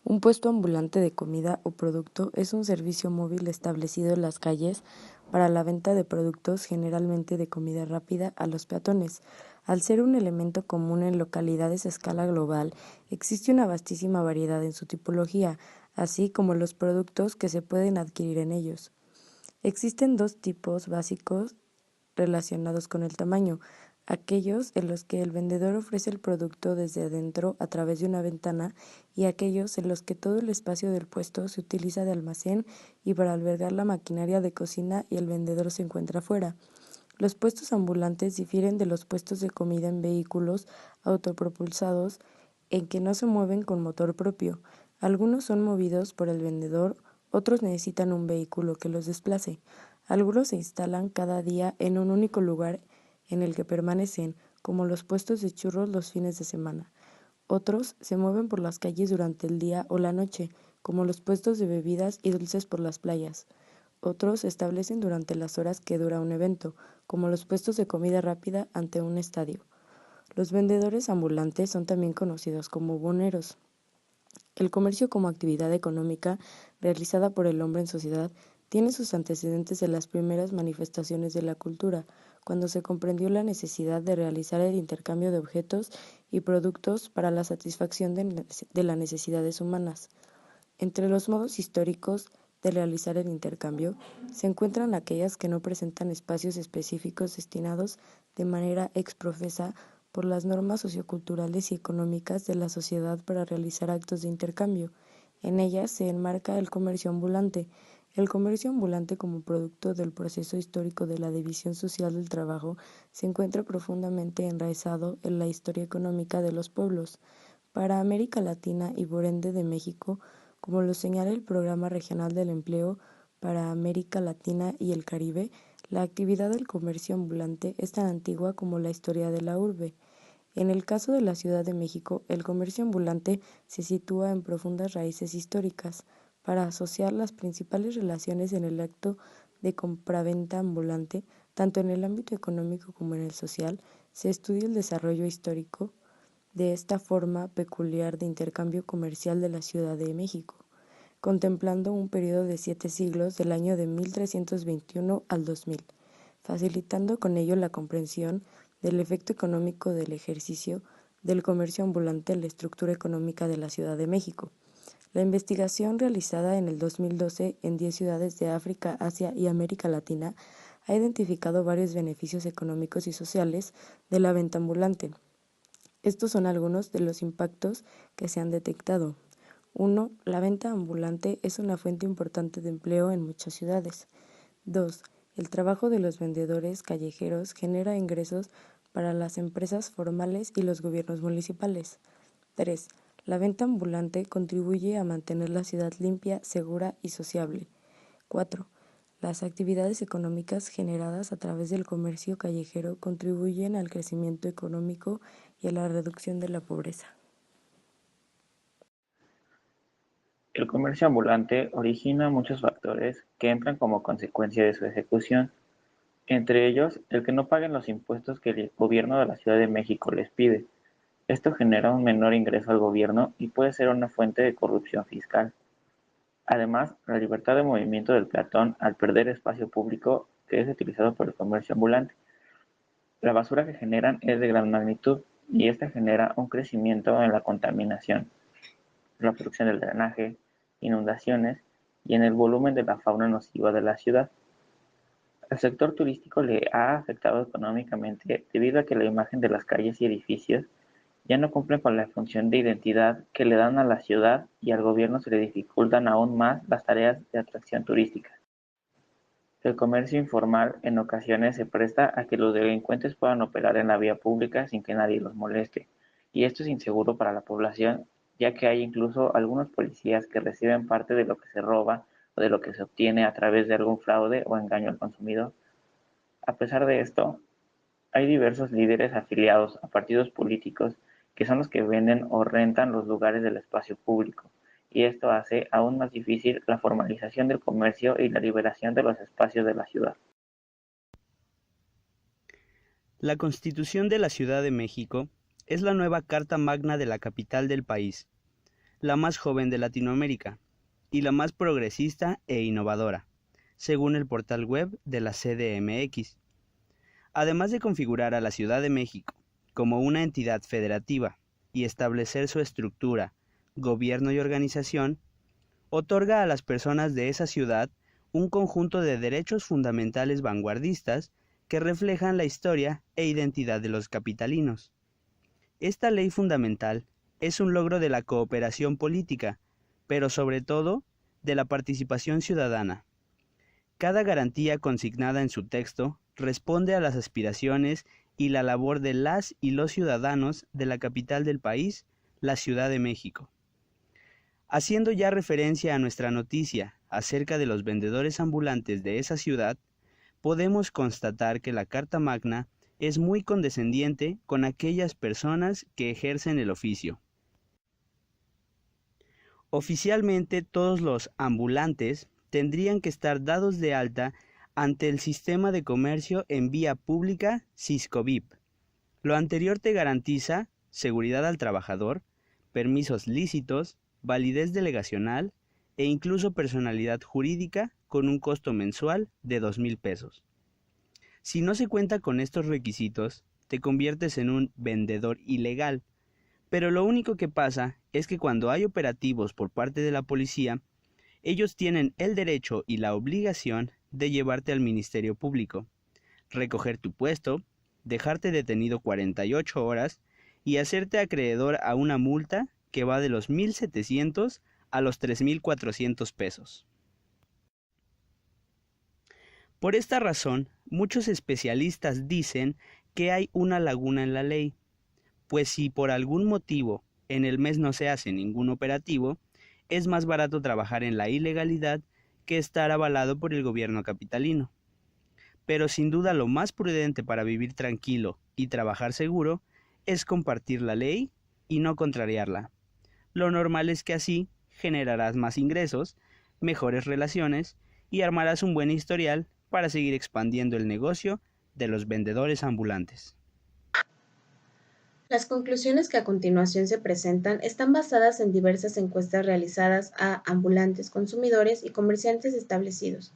Un puesto ambulante de comida o producto es un servicio móvil establecido en las calles para la venta de productos, generalmente de comida rápida, a los peatones. Al ser un elemento común en localidades a escala global, existe una vastísima variedad en su tipología, así como los productos que se pueden adquirir en ellos. Existen dos tipos básicos relacionados con el tamaño: aquellos en los que el vendedor ofrece el producto desde adentro a través de una ventana, y aquellos en los que todo el espacio del puesto se utiliza de almacén y para albergar la maquinaria de cocina y el vendedor se encuentra fuera. Los puestos ambulantes difieren de los puestos de comida en vehículos autopropulsados en que no se mueven con motor propio. Algunos son movidos por el vendedor, otros necesitan un vehículo que los desplace. Algunos se instalan cada día en un único lugar en el que permanecen, como los puestos de churros los fines de semana. Otros se mueven por las calles durante el día o la noche, como los puestos de bebidas y dulces por las playas. Otros se establecen durante las horas que dura un evento, como los puestos de comida rápida ante un estadio. Los vendedores ambulantes son también conocidos como buhoneros. El comercio como actividad económica realizada por el hombre en sociedad tiene sus antecedentes en las primeras manifestaciones de la cultura, cuando se comprendió la necesidad de realizar el intercambio de objetos y productos para la satisfacción de las necesidades humanas. Entre los modos históricos de realizar el intercambio se encuentran aquellas que no presentan espacios específicos destinados de manera exprofesa por las normas socioculturales y económicas de la sociedad para realizar actos de intercambio. En ellas se enmarca el comercio ambulante. El comercio ambulante, como producto del proceso histórico de la división social del trabajo, se encuentra profundamente enraizado en la historia económica de los pueblos. Para América Latina y por ende de México, como lo señala el Programa Regional del Empleo para América Latina y el Caribe, la actividad del comercio ambulante es tan antigua como la historia de la urbe. En el caso de la Ciudad de México, el comercio ambulante se sitúa en profundas raíces históricas. Para asociar las principales relaciones en el acto de compraventa ambulante, tanto en el ámbito económico como en el social, se estudia el desarrollo histórico de esta forma peculiar de intercambio comercial de la Ciudad de México, contemplando un periodo de 7 siglos del año de 1321 al 2000, facilitando con ello la comprensión del efecto económico del ejercicio del comercio ambulante en la estructura económica de la Ciudad de México. La investigación realizada en el 2012 en 10 ciudades de África, Asia y América Latina ha identificado varios beneficios económicos y sociales de la venta ambulante. Estos son algunos de los impactos que se han detectado. 1. La venta ambulante es una fuente importante de empleo en muchas ciudades. 2. El trabajo de los vendedores callejeros genera ingresos para las empresas formales y los gobiernos municipales. 3. La venta ambulante contribuye a mantener la ciudad limpia, segura y sociable. 4. Las actividades económicas generadas a través del comercio callejero contribuyen al crecimiento económico y a la reducción de la pobreza. El comercio ambulante origina muchos factores que entran como consecuencia de su ejecución, entre ellos el que no paguen los impuestos que el gobierno de la Ciudad de México les pide. Esto genera un menor ingreso al gobierno y puede ser una fuente de corrupción fiscal. Además, la libertad de movimiento del peatón al perder espacio público que es utilizado por el comercio ambulante. La basura que generan es de gran magnitud y esta genera un crecimiento en la contaminación, la obstrucción del drenaje, inundaciones y en el volumen de la fauna nociva de la ciudad. El sector turístico le ha afectado económicamente debido a que la imagen de las calles y edificios ya no cumplen con la función de identidad que le dan a la ciudad y al gobierno se le dificultan aún más las tareas de atracción turística. El comercio informal en ocasiones se presta a que los delincuentes puedan operar en la vía pública sin que nadie los moleste, y esto es inseguro para la población, ya que hay incluso algunos policías que reciben parte de lo que se roba o de lo que se obtiene a través de algún fraude o engaño al consumidor. A pesar de esto, hay diversos líderes afiliados a partidos políticos que son los que venden o rentan los lugares del espacio público, y esto hace aún más difícil la formalización del comercio y la liberación de los espacios de la ciudad. La Constitución de la Ciudad de México es la nueva Carta Magna de la capital del país. la más joven de Latinoamérica y la más progresista e innovadora, según el portal web de la CDMX. Además de configurar a la Ciudad de México como una entidad federativa y establecer su estructura, gobierno y organización, otorga a las personas de esa ciudad un conjunto de derechos fundamentales vanguardistas que reflejan la historia e identidad de los capitalinos. Esta ley fundamental es un logro de la cooperación política, pero sobre todo de la participación ciudadana. Cada garantía consignada en su texto responde a las aspiraciones y la labor de las y los ciudadanos de la capital del país, la Ciudad de México. Haciendo ya referencia a nuestra noticia acerca de los vendedores ambulantes de esa ciudad, podemos constatar que la Carta Magna es muy condescendiente con aquellas personas que ejercen el oficio. Oficialmente, todos los ambulantes tendrían que estar dados de alta ante el Sistema de Comercio en Vía Pública SISCOVIP. Lo anterior te garantiza seguridad al trabajador, permisos lícitos, validez delegacional e incluso personalidad jurídica con un costo mensual de 2,000 pesos. Si no se cuenta con estos requisitos, te conviertes en un vendedor ilegal, pero lo único que pasa es que cuando hay operativos por parte de la policía, ellos tienen el derecho y la obligación de llevarte al Ministerio Público, recoger tu puesto, dejarte detenido 48 horas y hacerte acreedor a una multa que va de los 1,700 a los 3,400 pesos. Por esta razón, muchos especialistas dicen que hay una laguna en la ley, pues si por algún motivo en el mes no se hace ningún operativo, es más barato trabajar en la ilegalidad que estar avalado por el gobierno capitalino. Pero sin duda lo más prudente para vivir tranquilo y trabajar seguro es compartir la ley y no contrariarla. Lo normal es que así generarás más ingresos, mejores relaciones y armarás un buen historial para seguir expandiendo el negocio de los vendedores ambulantes. Las conclusiones que a continuación se presentan están basadas en diversas encuestas realizadas a ambulantes, consumidores y comerciantes establecidos.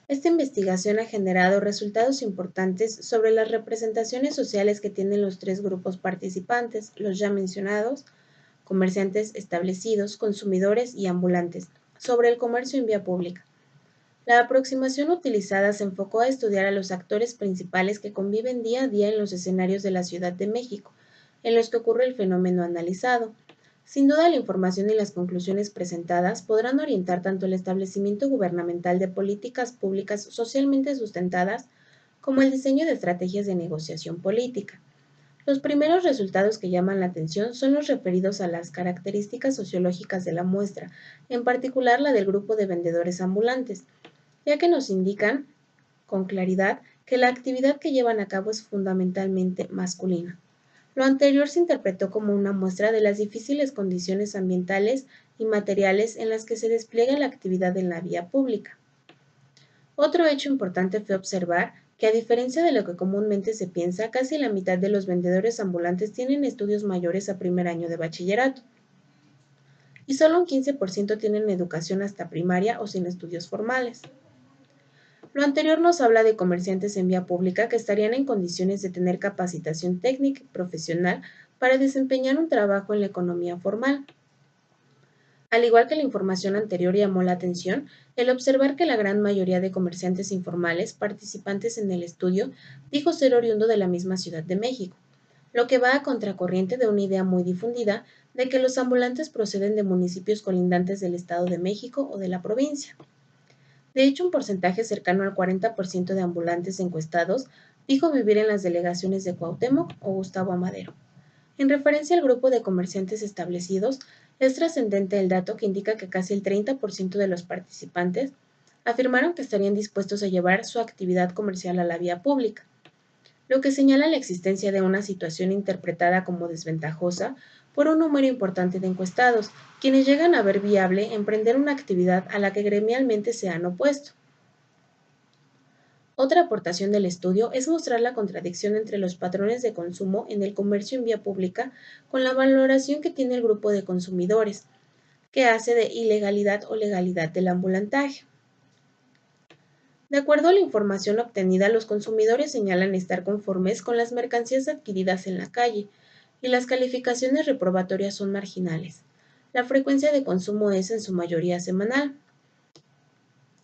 Esta investigación ha generado resultados importantes sobre las representaciones sociales que tienen los tres grupos participantes, los ya mencionados, comerciantes establecidos, consumidores y ambulantes, sobre el comercio en vía pública. La aproximación utilizada se enfocó a estudiar a los actores principales que conviven día a día en los escenarios de la Ciudad de México, en los que ocurre el fenómeno analizado. Sin duda, la información y las conclusiones presentadas podrán orientar tanto el establecimiento gubernamental de políticas públicas socialmente sustentadas como el diseño de estrategias de negociación política. Los primeros resultados que llaman la atención son los referidos a las características sociológicas de la muestra, en particular la del grupo de vendedores ambulantes, ya que nos indican con claridad que la actividad que llevan a cabo es fundamentalmente masculina. Lo anterior se interpretó como una muestra de las difíciles condiciones ambientales y materiales en las que se despliega la actividad en la vía pública. Otro hecho importante fue observar que, a diferencia de lo que comúnmente se piensa, casi la mitad de los vendedores ambulantes tienen estudios mayores a primer año de bachillerato, y solo un 15% tienen educación hasta primaria o sin estudios formales. Lo anterior nos habla de comerciantes en vía pública que estarían en condiciones de tener capacitación técnica y profesional para desempeñar un trabajo en la economía formal. Al igual que la información anterior llamó la atención el observar que la gran mayoría de comerciantes informales participantes en el estudio dijo ser oriundo de la misma Ciudad de México, lo que va a contracorriente de una idea muy difundida de que los ambulantes proceden de municipios colindantes del Estado de México o de la provincia. De hecho, un porcentaje cercano al 40% de ambulantes encuestados dijo vivir en las delegaciones de Cuauhtémoc o Gustavo Amadero. En referencia al grupo de comerciantes establecidos, es trascendente el dato que indica que casi el 30% de los participantes afirmaron que estarían dispuestos a llevar su actividad comercial a la vía pública, lo que señala la existencia de una situación interpretada como desventajosa por un número importante de encuestados, quienes llegan a ver viable emprender una actividad a la que gremialmente se han opuesto. Otra aportación del estudio es mostrar la contradicción entre los patrones de consumo en el comercio en vía pública con la valoración que tiene el grupo de consumidores, que hace de ilegalidad o legalidad del ambulantaje. De acuerdo a la información obtenida, los consumidores señalan estar conformes con las mercancías adquiridas en la calle y las calificaciones reprobatorias son marginales. La frecuencia de consumo es en su mayoría semanal.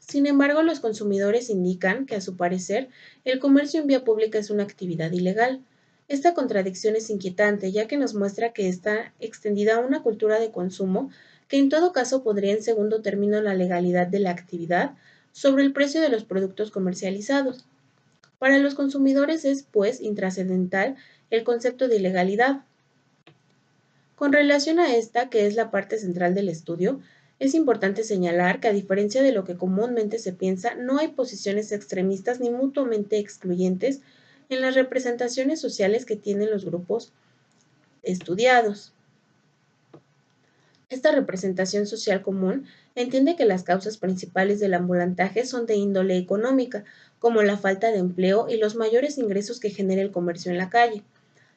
Sin embargo, los consumidores indican que, a su parecer, el comercio en vía pública es una actividad ilegal. Esta contradicción es inquietante, ya que nos muestra que está extendida una cultura de consumo que en todo caso pondría en segundo término la legalidad de la actividad sobre el precio de los productos comercializados. Para los consumidores es, pues, intrascendental el concepto de ilegalidad. Con relación a esta, que es la parte central del estudio, es importante señalar que, a diferencia de lo que comúnmente se piensa, no hay posiciones extremistas ni mutuamente excluyentes en las representaciones sociales que tienen los grupos estudiados. Esta representación social común entiende que las causas principales del ambulantaje son de índole económica, como la falta de empleo y los mayores ingresos que genera el comercio en la calle.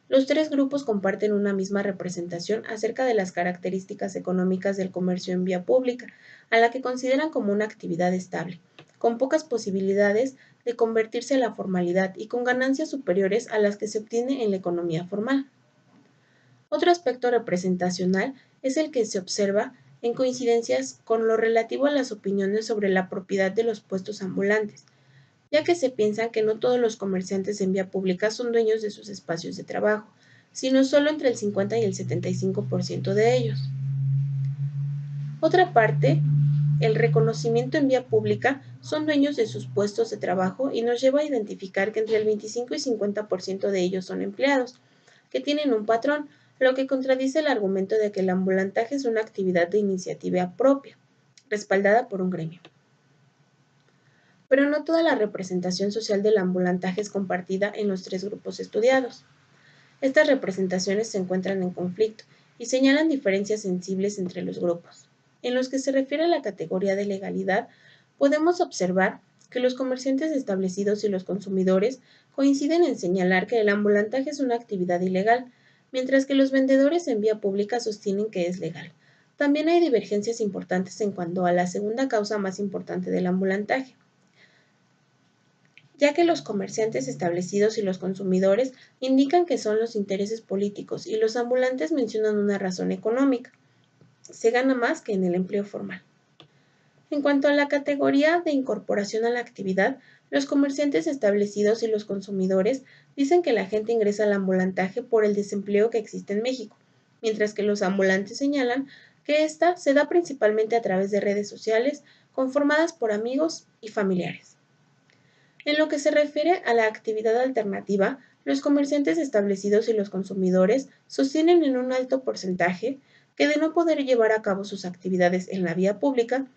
Los tres grupos comparten una misma representación acerca de las características económicas del comercio en vía pública, a la que consideran como una actividad estable, con pocas posibilidades de convertirse a la formalidad y con ganancias superiores a las que se obtiene en la economía formal. Otro aspecto representacional es el que se observa en coincidencias con lo relativo a las opiniones sobre la propiedad de los puestos ambulantes, ya que se piensa que no todos los comerciantes en vía pública son dueños de sus espacios de trabajo, sino solo entre el 50 y el 75% de ellos. Otra parte, el reconocimiento en vía pública son dueños de sus puestos de trabajo y nos lleva a identificar que entre el 25 y 50% de ellos son empleados, que tienen un patrón, lo que contradice el argumento de que el ambulantaje es una actividad de iniciativa propia, respaldada por un gremio. Pero no toda la representación social del ambulantaje es compartida en los tres grupos estudiados. Estas representaciones se encuentran en conflicto y señalan diferencias sensibles entre los grupos. En los que se refiere a la categoría de legalidad, podemos observar que los comerciantes establecidos y los consumidores coinciden en señalar que el ambulantaje es una actividad ilegal, mientras que los vendedores en vía pública sostienen que es legal. También hay divergencias importantes en cuanto a la segunda causa más importante del ambulantaje, ya que los comerciantes establecidos y los consumidores indican que son los intereses políticos y los ambulantes mencionan una razón económica. Se gana más que en el empleo formal. En cuanto a la categoría de incorporación a la actividad, los comerciantes establecidos y los consumidores dicen que la gente ingresa al ambulantaje por el desempleo que existe en México, mientras que los ambulantes señalan que ésta se da principalmente a través de redes sociales conformadas por amigos y familiares. En lo que se refiere a la actividad alternativa, los comerciantes establecidos y los consumidores sostienen en un alto porcentaje que, de no poder llevar a cabo sus actividades en la vía pública,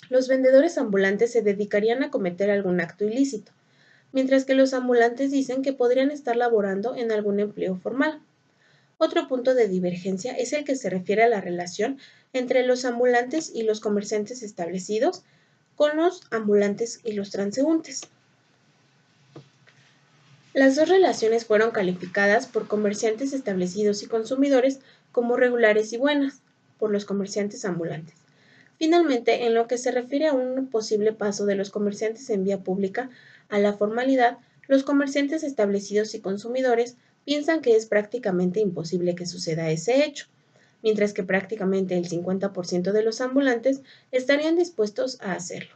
los vendedores ambulantes se dedicarían a cometer algún acto ilícito, mientras que los ambulantes dicen que podrían estar laborando en algún empleo formal. Otro punto de divergencia es el que se refiere a la relación entre los ambulantes y los comerciantes establecidos con los ambulantes y los transeúntes. Las dos relaciones fueron calificadas por comerciantes establecidos y consumidores como regulares y buenas por los comerciantes ambulantes. Finalmente, en lo que se refiere a un posible paso de los comerciantes en vía pública a la formalidad, los comerciantes establecidos y consumidores piensan que es prácticamente imposible que suceda ese hecho, mientras que prácticamente el 50% de los ambulantes estarían dispuestos a hacerlo.